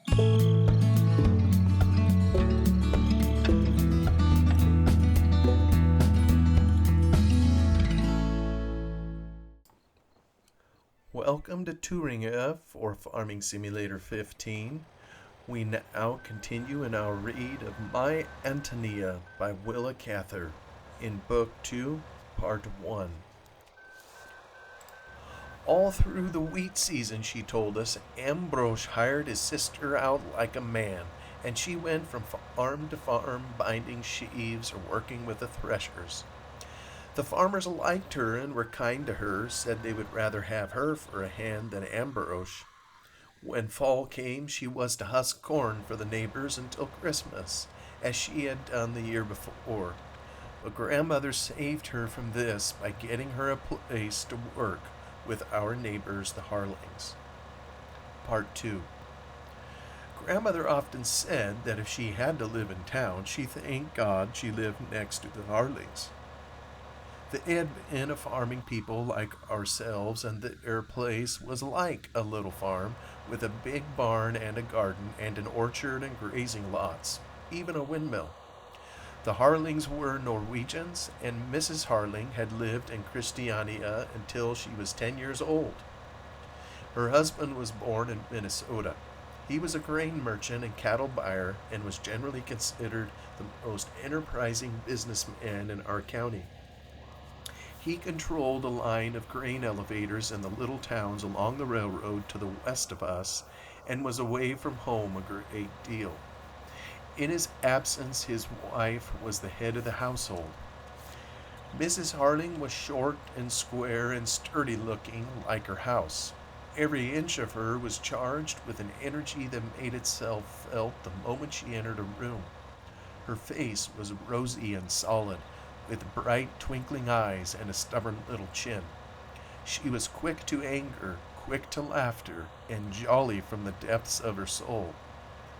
Welcome to Thueringer for Farming Simulator 15. We now continue in our read of My Antonia by Willa Cather in Book 2, Part 1. All through the wheat season, she told us, Ambrosch hired his sister out like a man, and she went from farm to farm binding sheaves or working with the threshers. The farmers liked her and were kind to her, said they would rather have her for a hand than Ambrosch. When fall came, she was to husk corn for the neighbors until Christmas, as she had done the year before. But grandmother saved her from this by getting her a place to work with our neighbors, the Harlings. Part 2. Grandmother often said that if she had to live in town, she thanked God she lived next to the Harlings. They had been a farming people like ourselves, and their place was like a little farm with a big barn and a garden and an orchard and grazing lots, even a windmill. The Harlings were Norwegians, and Mrs. Harling had lived in Christiania until she was 10 years old. Her husband was born in Minnesota. He was a grain merchant and cattle buyer and was generally considered the most enterprising businessman in our county. He controlled a line of grain elevators in the little towns along the railroad to the west of us and was away from home a great deal. In his absence, his wife was the head of the household. Mrs. Harling was short and square and sturdy looking like her house. Every inch of her was charged with an energy that made itself felt the moment she entered a room. Her face was rosy and solid, with bright twinkling eyes and a stubborn little chin. She was quick to anger, quick to laughter, and jolly from the depths of her soul.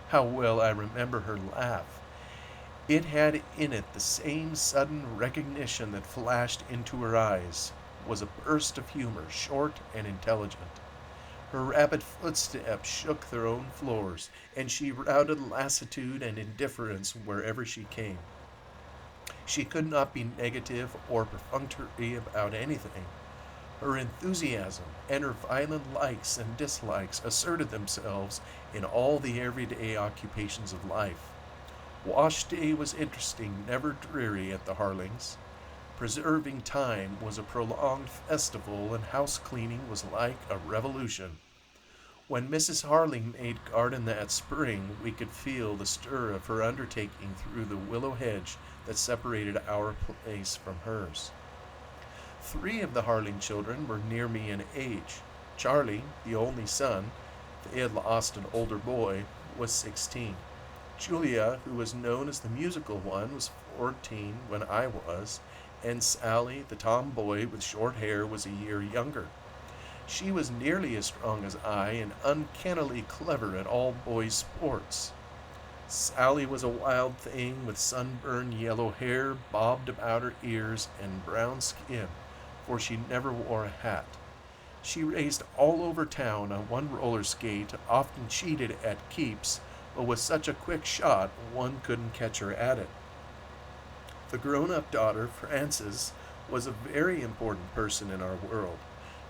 How well I remember her laugh. It had in it the same sudden recognition that flashed into her eyes, was a burst of humor, short and intelligent. Her rapid footsteps shook their own floors, and she routed lassitude and indifference wherever she came. She could not be negative or perfunctory about anything. Her enthusiasm and her violent likes and dislikes asserted themselves in all the everyday occupations of life. Wash day was interesting, never dreary at the Harlings. Preserving time was a prolonged festival, and house cleaning was like a revolution. When Mrs. Harling made garden that spring, we could feel the stir of her undertaking through the willow hedge that separated our place from hers. 3 of the Harling children were near me in age. Charlie, the only son, they had lost an older boy, was 16. Julia, who was known as the musical one, was 14 when I was, and Sally, the tomboy with short hair, was a year younger. She was nearly as strong as I and uncannily clever at all boys' sports. Sally was a wild thing with sunburned yellow hair bobbed about her ears and brown skin, for she never wore a hat. She raced all over town on one roller skate, often cheated at keeps, but was such a quick shot one couldn't catch her at it. The grown-up daughter, Frances, was a very important person in our world.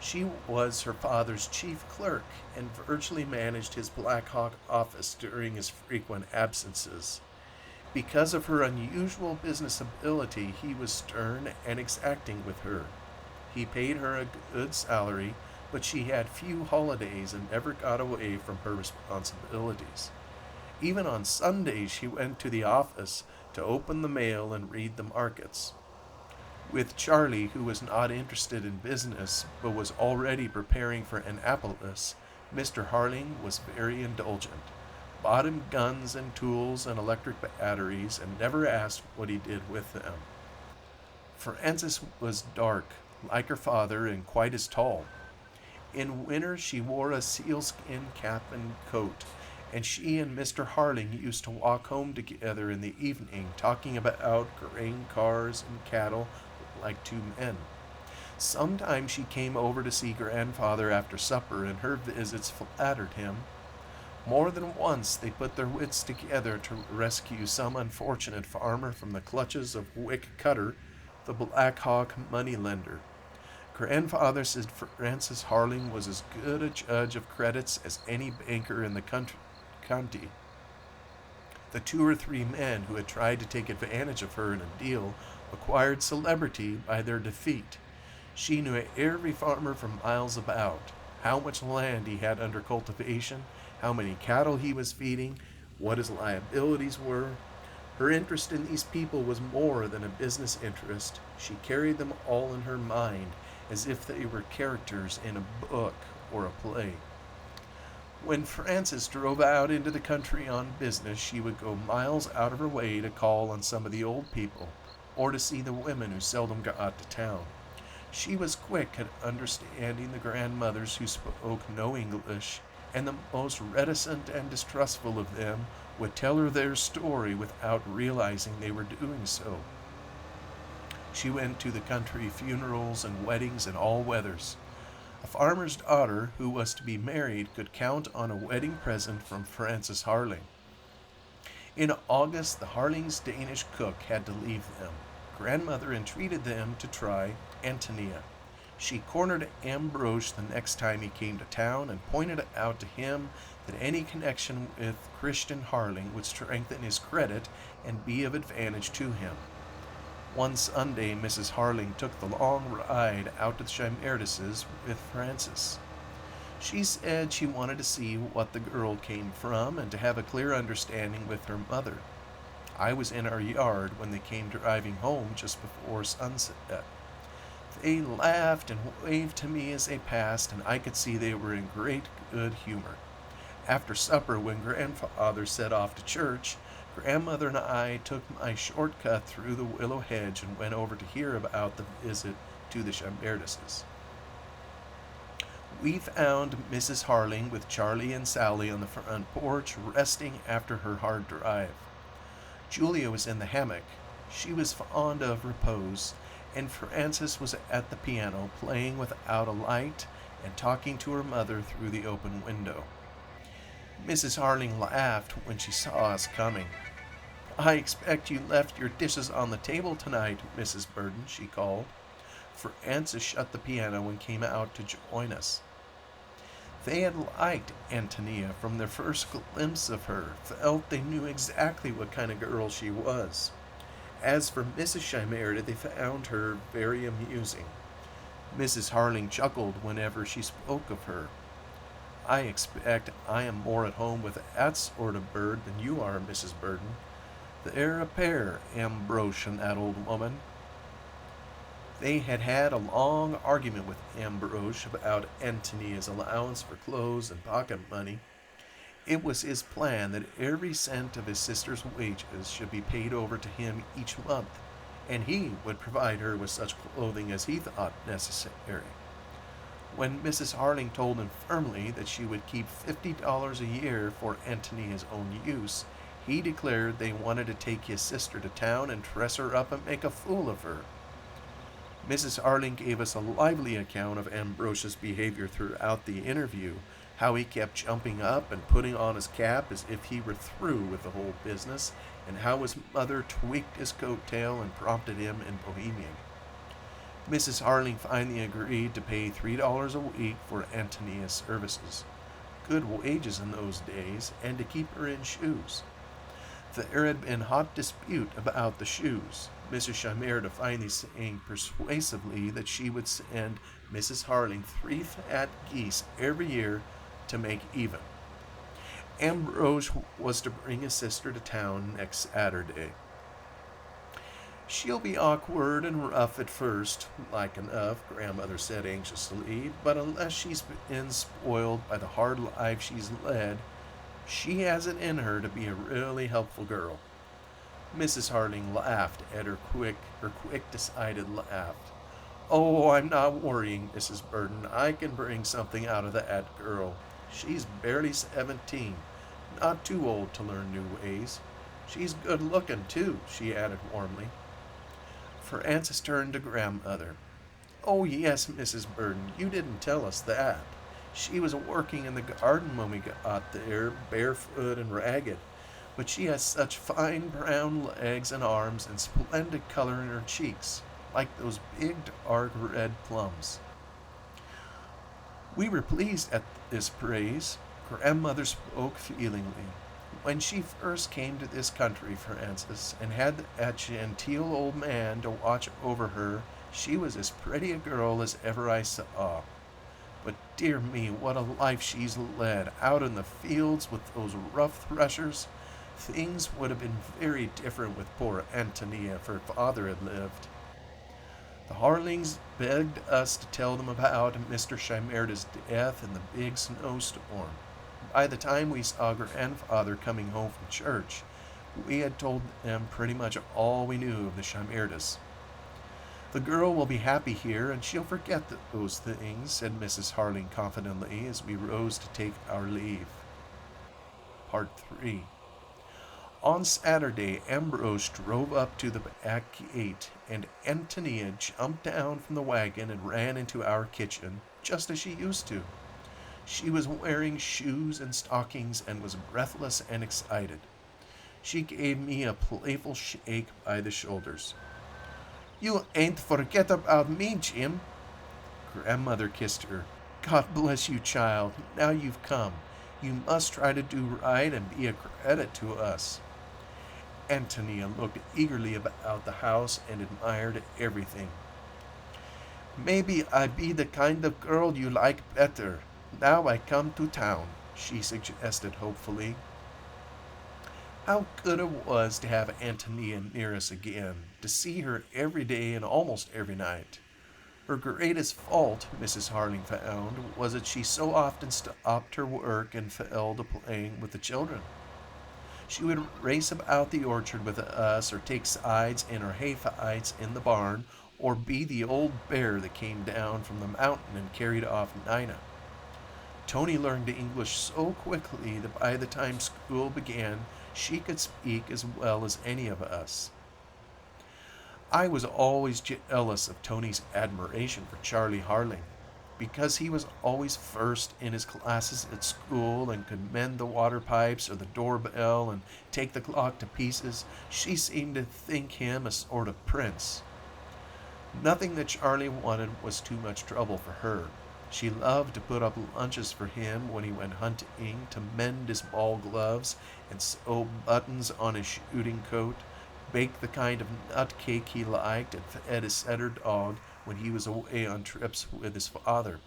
She was her father's chief clerk and virtually managed his Black Hawk office during his frequent absences. Because of her unusual business ability, he was stern and exacting with her. He paid her a good salary, but she had few holidays and never got away from her responsibilities. Even on Sundays, she went to the office to open the mail and read the markets. With Charlie, who was not interested in business but was already preparing for Annapolis, Mr. Harling was very indulgent, bought him guns and tools and electric batteries, and never asked what he did with them. Frances was dark, like her father, and quite as tall. In winter she wore a sealskin cap and coat, and she and Mr. Harling used to walk home together in the evening, talking about grain cars and cattle like 2 men. Sometimes she came over to see grandfather after supper, and her visits flattered him. More than once they put their wits together to rescue some unfortunate farmer from the clutches of Willa Cather, the Black Hawk moneylender. Grandfather said Francis Harling was as good a judge of credits as any banker in the county. The 2 or 3 men who had tried to take advantage of her in a deal acquired celebrity by their defeat. She knew every farmer for miles about, how much land he had under cultivation, how many cattle he was feeding, what his liabilities were. Her interest in these people was more than a business interest. She carried them all in her mind as if they were characters in a book or a play. When Frances drove out into the country on business, she would go miles out of her way to call on some of the old people, or to see the women who seldom got to town. She was quick at understanding the grandmothers who spoke no English, and the most reticent and distrustful of them would tell her their story without realizing they were doing so. She went to the country funerals and weddings in all weathers. A farmer's daughter who was to be married could count on a wedding present from Francis Harling. In August, the Harlings' Danish cook had to leave them. Grandmother entreated them to try Antonia. She cornered Ambrosch the next time he came to town and pointed out to him that any connection with Christian Harling would strengthen his credit and be of advantage to him. One Sunday, Mrs. Harling took the long ride out to the Chimerdises with Francis. She said she wanted to see what the girl came from and to have a clear understanding with her mother. I was in our yard when they came driving home just before sunset. They laughed and waved to me as they passed, and I could see they were in great good humor. After supper, when grandfather set off to church, grandmother and I took my shortcut through the willow hedge and went over to hear about the visit to the Chimerdises. We found Mrs. Harling with Charlie and Sally on the front porch, resting after her hard drive. Julia was in the hammock. She was fond of repose, and Frances was at the piano playing without a light and talking to her mother through the open window. Mrs. Harling laughed when she saw us coming. "I expect you left your dishes on the table tonight, Mrs. Burden," she called. Frances shut the piano and came out to join us. They had liked Antonia from their first glimpse of her, felt they knew exactly what kind of girl she was. As for Mrs. Chimerda, they found her very amusing. Mrs. Harling chuckled whenever she spoke of her. "I expect I am more at home with that sort of bird than you are, Mrs. Burden. They're a pair, Ambrosch and that old woman." They had had a long argument with Ambrosch about Antonia's allowance for clothes and pocket money. It was his plan that every cent of his sister's wages should be paid over to him each month, and he would provide her with such clothing as he thought necessary. When Mrs. Harling told him firmly that she would keep $50 a year for Antonia's own use, he declared they wanted to take his sister to town and dress her up and make a fool of her. Mrs. Harling gave us a lively account of Ambrosch's behavior throughout the interview, how he kept jumping up and putting on his cap as if he were through with the whole business, and how his mother tweaked his coat-tail and prompted him in Bohemian. Mrs. Harling finally agreed to pay $3 a week for Antonia's services, good wages in those days, and to keep her in shoes. There had been hot dispute about the shoes, Mrs. Chimerda finally saying persuasively that she would send Mrs. Harling 3 fat geese every year to make even. Ambrosch was to bring his sister to town next Saturday. "She'll be awkward and rough at first, like enough," grandmother said anxiously, "but unless she's been spoiled by the hard life she's led, she has it in her to be a really helpful girl." Mrs. Harling laughed at her quick, decided laugh. "Oh, I'm not worrying, Mrs. Burden. I can bring something out of that girl. She's barely 17, not too old to learn new ways. She's good looking, too," she added warmly. Frances turned to grandmother. "Oh, yes, Mrs. Burden, you didn't tell us that. She was working in the garden when we got there, barefoot and ragged, but she has such fine brown legs and arms and splendid color in her cheeks, like those big dark red plums. We were pleased at this praise. Grandmother spoke feelingly. When she first came to this country, Francis, and had that genteel old man to watch over her, she was as pretty a girl as ever I saw. But dear me, what a life she's led out in the fields with those rough threshers. Things would have been very different with poor Antonia if her father had lived. The Harlings begged us to tell them about Mr. Shimerda's death in the big snowstorm. By the time we saw grandfather coming home from church, we had told them pretty much all we knew of the Shimerdas. The girl will be happy here, and she'll forget those things, said Mrs. Harling confidently as we rose to take our leave. Part 3. On Saturday, Ambrose drove up to the back gate, and Antonia jumped down from the wagon and ran into our kitchen, just as she used to. She was wearing shoes and stockings and was breathless and excited. She gave me a playful shake by the shoulders. "You ain't forget about me, Jim." Grandmother kissed her. "God bless you, child. Now you've come. You must try to do right and be a credit to us." Antonia looked eagerly about the house and admired everything. "Maybe I be the kind of girl you like better, now I come to town," she suggested hopefully. How good it was to have Antonia near us again, to see her every day and almost every night. Her greatest fault, Mrs. Harling found, was that she so often stopped her work and fell to playing with the children. She would race about the orchard with us, or take sides in our hay fights in the barn, or be the old bear that came down from the mountain and carried off Nina. Tony learned English so quickly that by the time school began, she could speak as well as any of us. I was always jealous of Tony's admiration for Charlie Harling. Because he was always first in his classes at school and could mend the water pipes or the doorbell and take the clock to pieces, she seemed to think him a sort of prince. Nothing that Charlie wanted was too much trouble for her. She loved to put up lunches for him when he went hunting, to mend his ball gloves and sew buttons on his shooting coat, bake the kind of nut cake he liked, and fed his setter dog when he was away on trips with his father.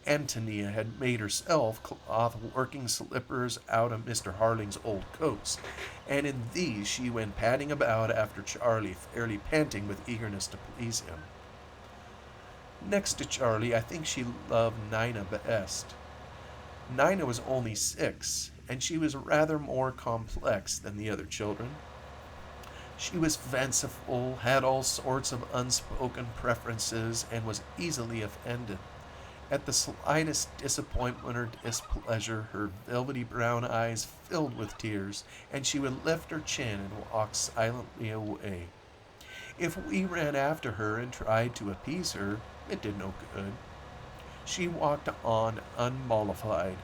Antonia had made herself cloth working slippers out of Mr. Harling's old coats, and in these she went padding about after Charlie, fairly panting with eagerness to please him. Next to Charlie, I think she loved Nina best. Nina was only 6, and she was rather more complex than the other children. She was fanciful, had all sorts of unspoken preferences, and was easily offended. At the slightest disappointment or displeasure, her velvety brown eyes filled with tears, and she would lift her chin and walk silently away. If we ran after her and tried to appease her, it did no good. She walked on unmollified.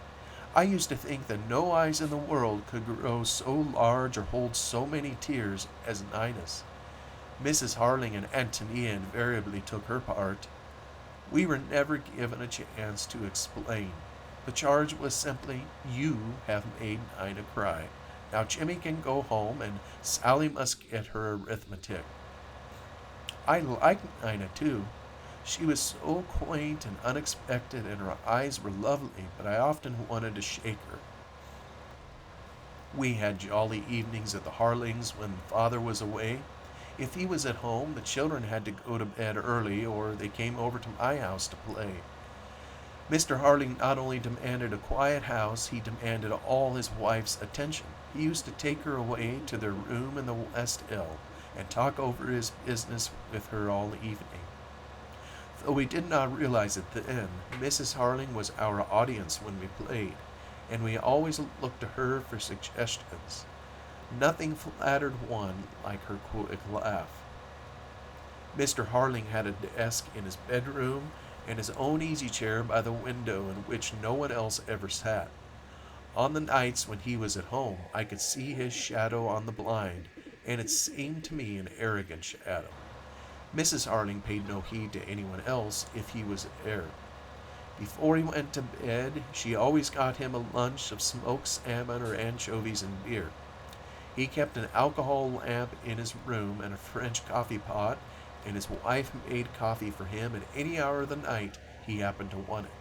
I used to think that no eyes in the world could grow so large or hold so many tears as Nina's. Mrs. Harling and Antonia invariably took her part. We were never given a chance to explain. The charge was simply, "You have made Nina cry. Now Jimmy can go home, and Sally must get her arithmetic." I liked Nina too. She was so quaint and unexpected, and her eyes were lovely, but I often wanted to shake her. We had jolly evenings at the Harlings when father was away. If he was at home, the children had to go to bed early, or they came over to my house to play. Mr. Harling not only demanded a quiet house, he demanded all his wife's attention. He used to take her away to their room in the West Ell and talk over his business with her all evening. Though we did not realize it then, Mrs. Harling was our audience when we played, and we always looked to her for suggestions. Nothing flattered one like her quick laugh. Mr. Harling had a desk in his bedroom, and his own easy chair by the window in which no one else ever sat. On the nights when he was at home, I could see his shadow on the blind, and it seemed to me an arrogant shadow. Mrs. Harling paid no heed to anyone else if he was there. Before he went to bed, she always got him a lunch of smoked salmon or anchovies and beer. He kept an alcohol lamp in his room and a French coffee pot, and his wife made coffee for him at any hour of the night he happened to want it.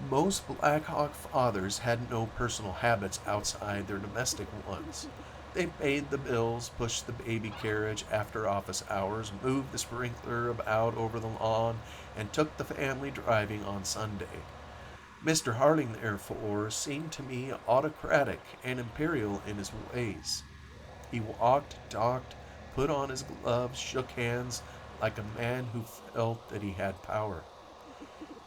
Most Black Hawk fathers had no personal habits outside their domestic ones. They paid the bills, pushed the baby carriage after office hours, moved the sprinkler about over the lawn, and took the family driving on Sunday. Mr. Harling, therefore, seemed to me autocratic and imperial in his ways. He walked, talked, put on his gloves, shook hands, like a man who felt that he had power.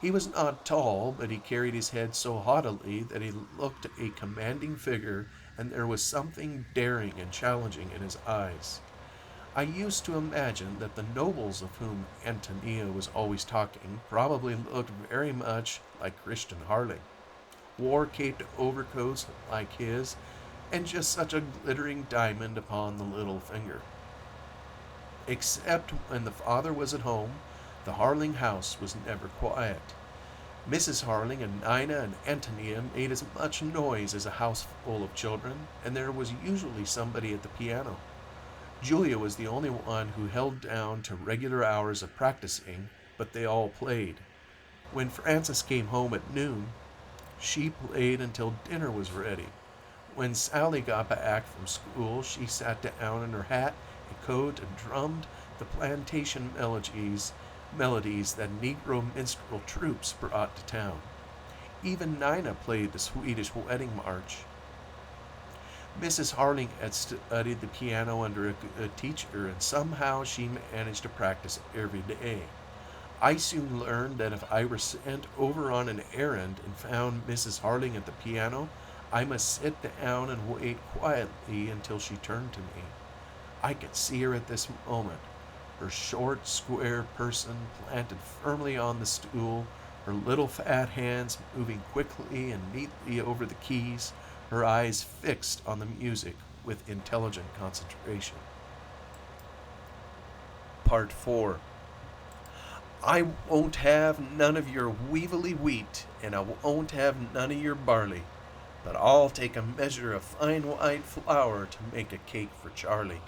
He was not tall, but he carried his head so haughtily that he looked a commanding figure, and there was something daring and challenging in his eyes. I used to imagine that the nobles of whom Antonia was always talking probably looked very much like Christian Harling, wore caped overcoats like his, and just such a glittering diamond upon the little finger. Except when the father was at home, the Harling house was never quiet. Mrs. Harling and Nina and Antonia made as much noise as a house full of children, and there was usually somebody at the piano. Julia was the only one who held down to regular hours of practicing, but they all played. When Frances came home at noon, she played until dinner was ready. When Sally got back from school, she sat down in her hat and coat and drummed the plantation melodies that Negro minstrel troops brought to town. Even Nina played the Swedish wedding march. Mrs. Harling had studied the piano under a good teacher, and somehow she managed to practice every day. I soon learned that if I were sent over on an errand and found Mrs. Harling at the piano, I must sit down and wait quietly until she turned to me. I could see her at this moment, her short, square person planted firmly on the stool, her little fat hands moving quickly and neatly over the keys, her eyes fixed on the music with intelligent concentration. Part 4. I won't have none of your weevily wheat, and I won't have none of your barley, but I'll take a measure of fine white flour to make a cake for Charlie.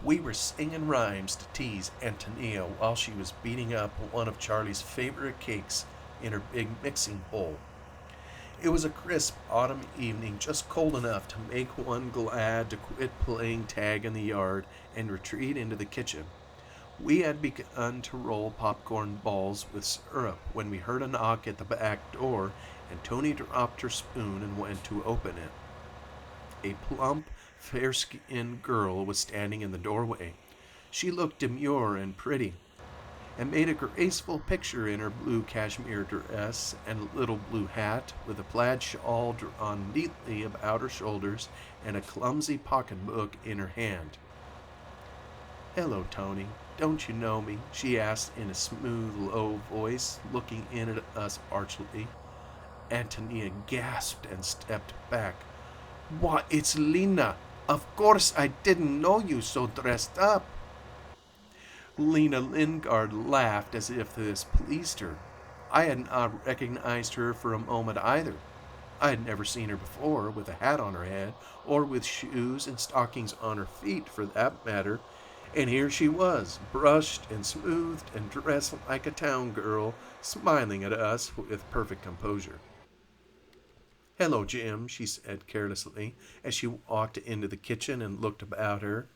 We were singing rhymes to tease Antonia while she was beating up one of Charlie's favorite cakes in her big mixing bowl. It was a crisp autumn evening, just cold enough to make one glad to quit playing tag in the yard and retreat into the kitchen. We had begun to roll popcorn balls with syrup when we heard a knock at the back door, and Tony dropped her spoon and went to open it. A plump, fair-skinned girl was standing in the doorway. She looked demure and pretty, and made a graceful picture in her blue cashmere dress and little blue hat, with a plaid shawl drawn neatly about her shoulders and a clumsy pocketbook in her hand. "Hello, Tony. Don't you know me?" she asked in a smooth, low voice, looking in at us archly. Antonia gasped and stepped back. "Why, it's Lena! Of course I didn't know you so dressed up." Lena Lingard laughed as if this pleased her. I had not recognized her for a moment either. I had never seen her before, with a hat on her head, or with shoes and stockings on her feet, for that matter, and here she was, brushed and smoothed and dressed like a town girl, smiling at us with perfect composure. "Hello, Jim," she said carelessly, as she walked into the kitchen and looked about her.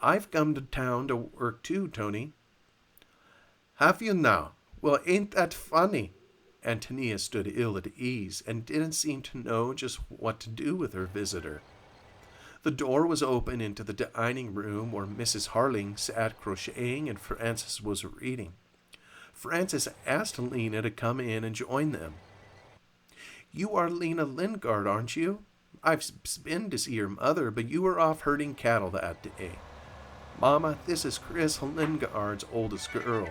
"I've come to town to work too, Tony." "Have you now? Well, ain't that funny?" Antonia stood ill at ease and didn't seem to know just what to do with her visitor. The door was open into the dining room where Mrs. Harling sat crocheting and Frances was reading. Frances asked Lena to come in and join them. "You are Lena Lingard, aren't you? I've been to see your mother, but you were off herding cattle that day. Mama, this is Chris Lingard's oldest girl."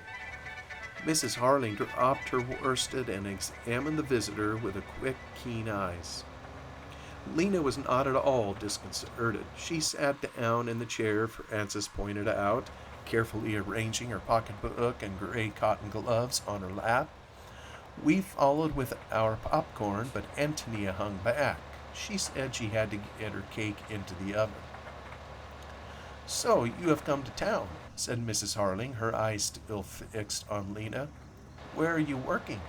Mrs. Harling dropped her worsted and examined the visitor with a quick, keen eyes. Lena was not at all disconcerted. She sat down in the chair Frances pointed out, carefully arranging her pocketbook and gray cotton gloves on her lap. We followed with our popcorn, but Antonia hung back. She said she had to get her cake into the oven. "So you have come to town," said Mrs. Harling, her eyes still fixed on Lena. "Where are you working?"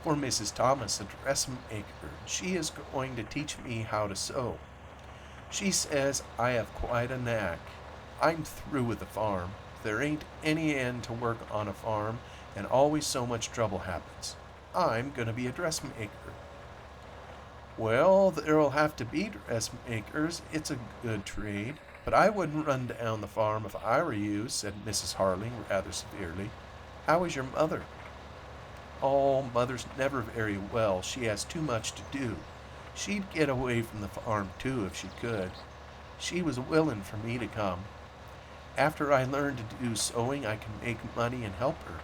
"For Mrs. Thomas, a dressmaker. She is going to teach me how to sew. She says I have quite a knack. I'm through with the farm. There ain't any end to work on a farm, and always so much trouble happens. I'm going to be a dressmaker." "Well, there'll have to be dressmakers. It's a good trade. But I wouldn't run down the farm if I were you," said Mrs. Harling rather severely. "How is your mother?" "Oh, Mother's never very well. She has too much to do. She'd get away from the farm, too, if she could. She was willing for me to come. After I learn to do sewing, I can make money and help her."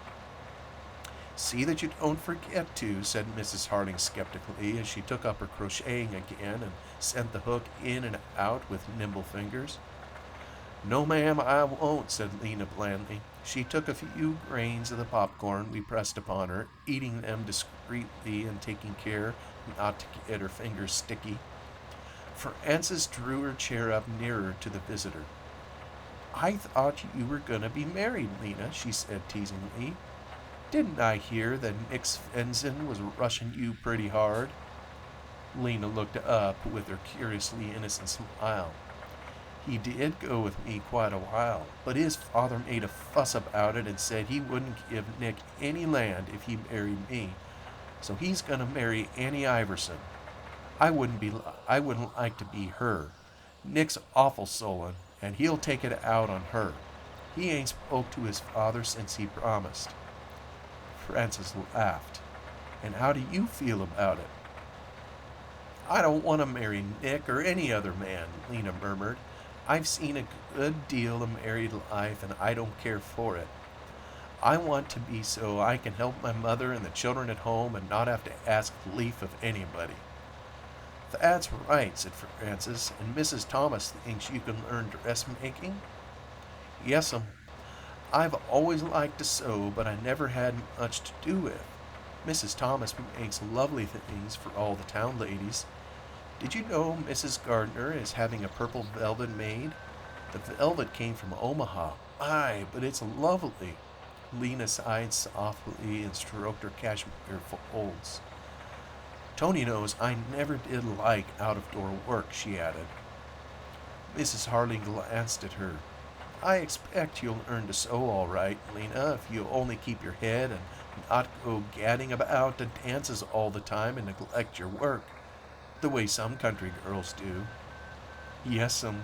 "See that you don't forget to," said Mrs. Harling skeptically as she took up her crocheting again and sent the hook in and out with nimble fingers. "No, ma'am, I won't," said Lena blandly. She took a few grains of the popcorn we pressed upon her, eating them discreetly and taking care not to get her fingers sticky. Frances drew her chair up nearer to the visitor. "I thought you were going to be married, Lena," she said teasingly. "Didn't I hear that Nick Svensson was rushing you pretty hard?" Lena looked up with her curiously innocent smile. "He did go with me quite a while, but his father made a fuss about it and said he wouldn't give Nick any land if he married me, so he's going to marry Annie Iverson. I wouldn't like to be her. Nick's awful sullen, and he'll take it out on her. He ain't spoke to his father since he promised." Frances laughed. "And how do you feel about it?" "I don't want to marry Nick or any other man," Lena murmured. "I've seen a good deal of married life, and I don't care for it. I want to be so I can help my mother and the children at home and not have to ask leave of anybody." "That's right," said Frances. "And Mrs. Thomas thinks you can learn dressmaking?" "Yes'm. I've always liked to sew, but I never had much to do with. Mrs. Thomas makes lovely things for all the town ladies. Did you know Mrs. Gardner is having a purple velvet made? The velvet came from Omaha. My, but it's lovely." Lena sighed softly and stroked her cashmere folds. "Tony knows I never did like out-of-door work," she added. Mrs. Harling glanced at her. "I expect you'll learn to sew all right, Lena, if you only keep your head and not go gadding about to dances all the time and neglect your work, the way some country girls do." "Yes'm.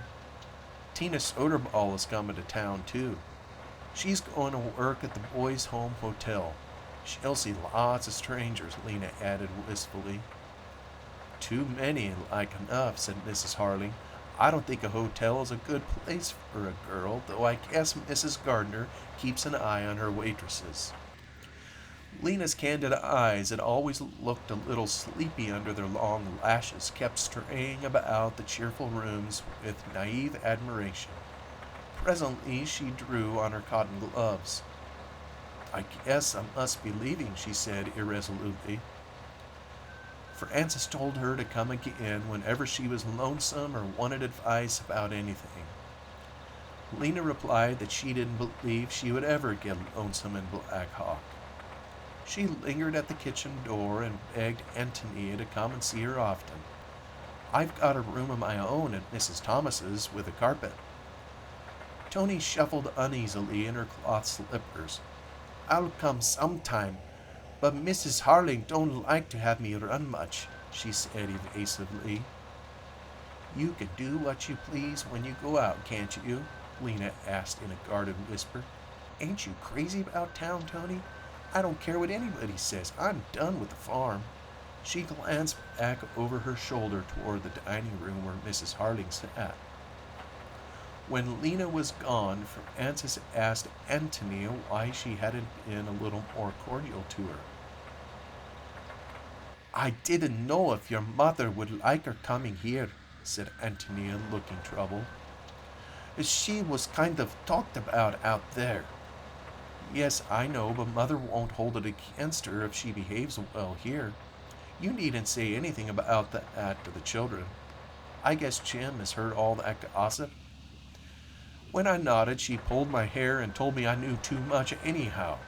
Tina Soderball is coming to town, too. She's going to work at the Boys' Home Hotel. She'll see lots of strangers," Lena added wistfully. "Too many, like enough," said Mrs. Harling. "I don't think a hotel is a good place for a girl, though I guess Mrs. Gardner keeps an eye on her waitresses." Lena's candid eyes, that always looked a little sleepy under their long lashes, kept straying about the cheerful rooms with naive admiration. Presently she drew on her cotton gloves. "I guess I must be leaving," she said irresolutely. Frances told her to come again whenever she was lonesome or wanted advice about anything. Lena replied that she didn't believe she would ever get lonesome in Black Hawk. She lingered at the kitchen door and begged Antonia to come and see her often. "I've got a room of my own at Mrs. Thomas's with a carpet." Tony shuffled uneasily in her cloth slippers. "I'll come sometime, but Mrs. Harling don't like to have me run much," she said evasively. "You can do what you please when you go out, can't you?" Lena asked in a guarded whisper. "Ain't you crazy about town, Tony? I don't care what anybody says. I'm done with the farm." She glanced back over her shoulder toward the dining room where Mrs. Harling sat. When Lena was gone, Frances asked Antonia why she hadn't been a little more cordial to her. "I didn't know if your mother would like her coming here," said Antonia, looking troubled. "She was kind of talked about out there." "Yes, I know, but Mother won't hold it against her if she behaves well here. You needn't say anything about that to the children. I guess Jim has heard all that gossip." When I nodded, she pulled my hair and told me I knew too much anyhow.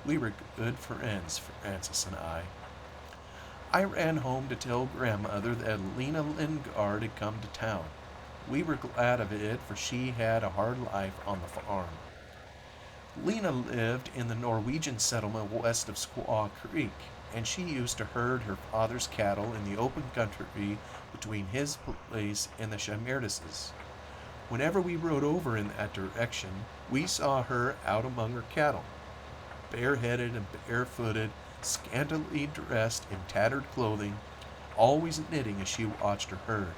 We were good friends, Frances and I. I ran home to tell Grandmother that Lena Lingard had come to town. We were glad of it, for she had a hard life on the farm. Lena lived in the Norwegian settlement west of Squaw Creek, and she used to herd her father's cattle in the open country between his place and the Shimerdases. Whenever we rode over in that direction, we saw her out among her cattle, bareheaded and barefooted, scantily dressed in tattered clothing, always knitting as she watched her herd.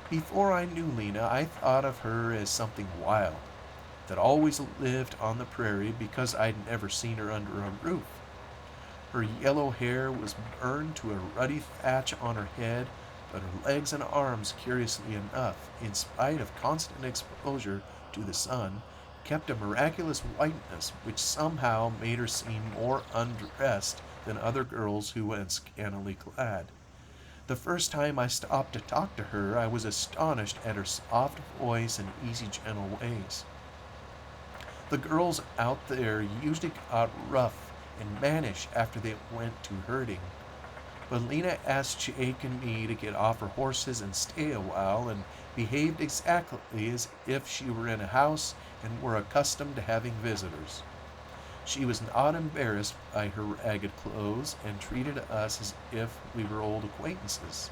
Before I knew Lena, I thought of her as something wild, that always lived on the prairie because I'd never seen her under a roof. Her yellow hair was burned to a ruddy thatch on her head, but her legs and arms, curiously enough, in spite of constant exposure to the sun, kept a miraculous whiteness which somehow made her seem more undressed than other girls who went scantily clad. The first time I stopped to talk to her, I was astonished at her soft voice and easy, gentle ways. The girls out there usually got rough and mannish after they went to herding, but Lena asked Jake and me to get off her horses and stay a while, and behaved exactly as if she were in a house and were accustomed to having visitors. She was not embarrassed by her ragged clothes and treated us as if we were old acquaintances.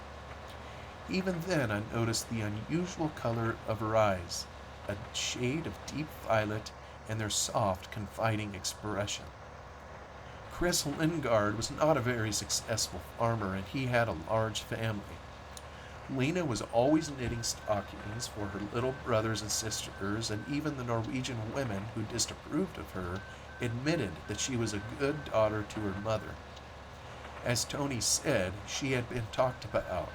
Even then I noticed the unusual color of her eyes, a shade of deep violet, and their soft, confiding expression. Chris Lingard was not a very successful farmer, and he had a large family. Lena was always knitting stockings for her little brothers and sisters, and even the Norwegian women who disapproved of her admitted that she was a good daughter to her mother. As Tony said, she had been talked about.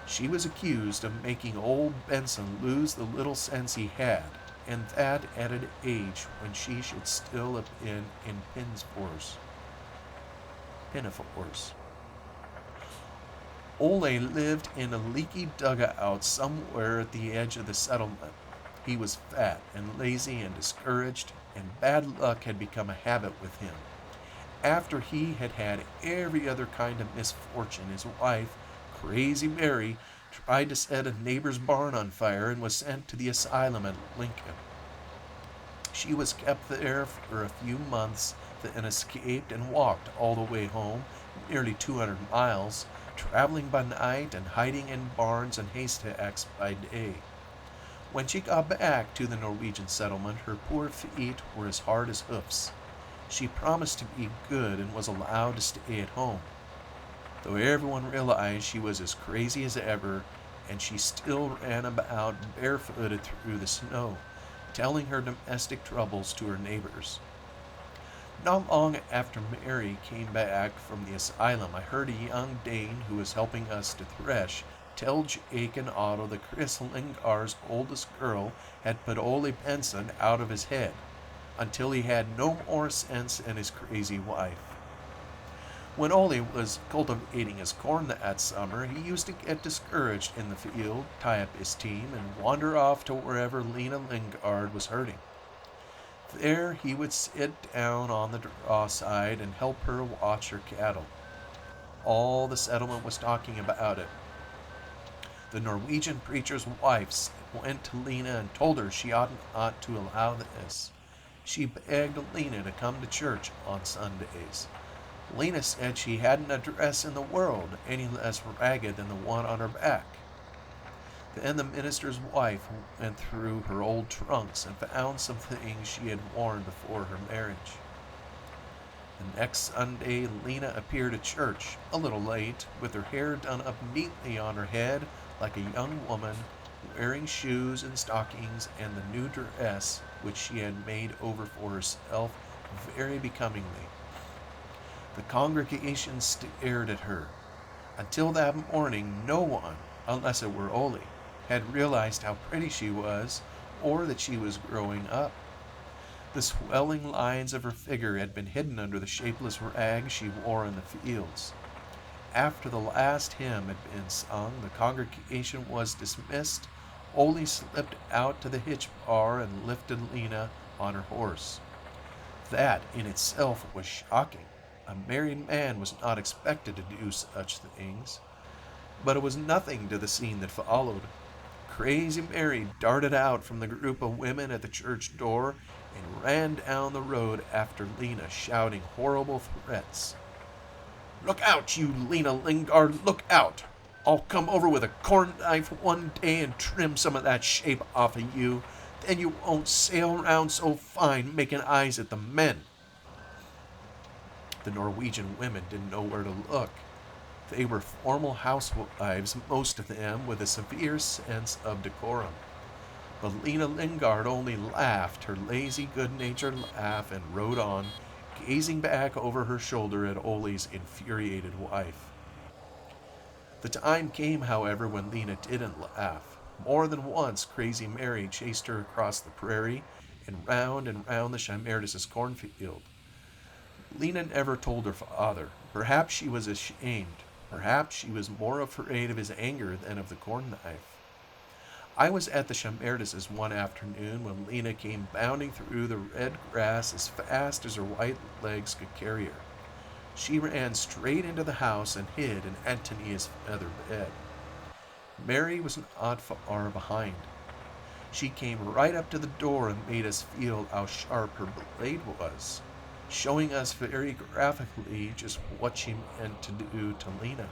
She was accused of making old Benson lose the little sense he had, and that at an age when she should still have been in pinafores. Ole lived in a leaky dugout somewhere at the edge of the settlement. He was fat and lazy and discouraged, and bad luck had become a habit with him. After he had had every other kind of misfortune, his wife, Crazy Mary, tried to set a neighbor's barn on fire and was sent to the asylum at Lincoln. She was kept there for a few months, then escaped and walked all the way home, nearly 200 miles, traveling by night and hiding in barns and haystacks by day. When she got back to the Norwegian settlement, her poor feet were as hard as hoofs. She promised to be good and was allowed to stay at home. Though everyone realized she was as crazy as ever, and she still ran about barefooted through the snow, telling her domestic troubles to her neighbors. Not long after Mary came back from the asylum, I heard a young Dane who was helping us to thresh tell Jake and Otto that Chris Lingard's oldest girl had put Ole Benson out of his head, until he had no more sense than his crazy wife. When Ole was cultivating his corn that summer, he used to get discouraged in the field, tie up his team, and wander off to wherever Lena Lingard was herding. There he would sit down on the draw side and help her watch her cattle. All the settlement was talking about it. The Norwegian preacher's wife went to Lena and told her she ought not to allow this. She begged Lena to come to church on Sundays. Lena said she hadn't a dress in the world any less ragged than the one on her back. Then the minister's wife went through her old trunks and found some things she had worn before her marriage. The next Sunday, Lena appeared at church, a little late, with her hair done up neatly on her head like a young woman, wearing shoes and stockings and the new dress which she had made over for herself very becomingly. The congregation stared at her. Until that morning, no one, unless it were Ole, had realized how pretty she was or that she was growing up. The swelling lines of her figure had been hidden under the shapeless rags she wore in the fields. After the last hymn had been sung, the congregation was dismissed. Ole slipped out to the hitch bar and lifted Lena on her horse. That in itself was shocking. A married man was not expected to do such things. But it was nothing to the scene that followed. Crazy Mary darted out from the group of women at the church door and ran down the road after Lena, shouting horrible threats. "Look out, you Lena Lingard, look out! I'll come over with a corn knife one day and trim some of that shape off of you. Then you won't sail around so fine making eyes at the men." The Norwegian women didn't know where to look. They were formal housewives, most of them, with a severe sense of decorum. But Lena Lingard only laughed her lazy, good-natured laugh and rode on, gazing back over her shoulder at Ole's infuriated wife. The time came, however, when Lena didn't laugh. More than once, Crazy Mary chased her across the prairie and round the Chimerdas' cornfield. Lena never told her father. Perhaps she was ashamed. Perhaps she was more afraid of his anger than of the corn knife. I was at the Chimerdas' one afternoon when Lena came bounding through the red grass as fast as her white legs could carry her. She ran straight into the house and hid in Antonia's feather bed. Mary was not far behind. She came right up to the door and made us feel how sharp her blade was, showing us very graphically just what she meant to do to Lena.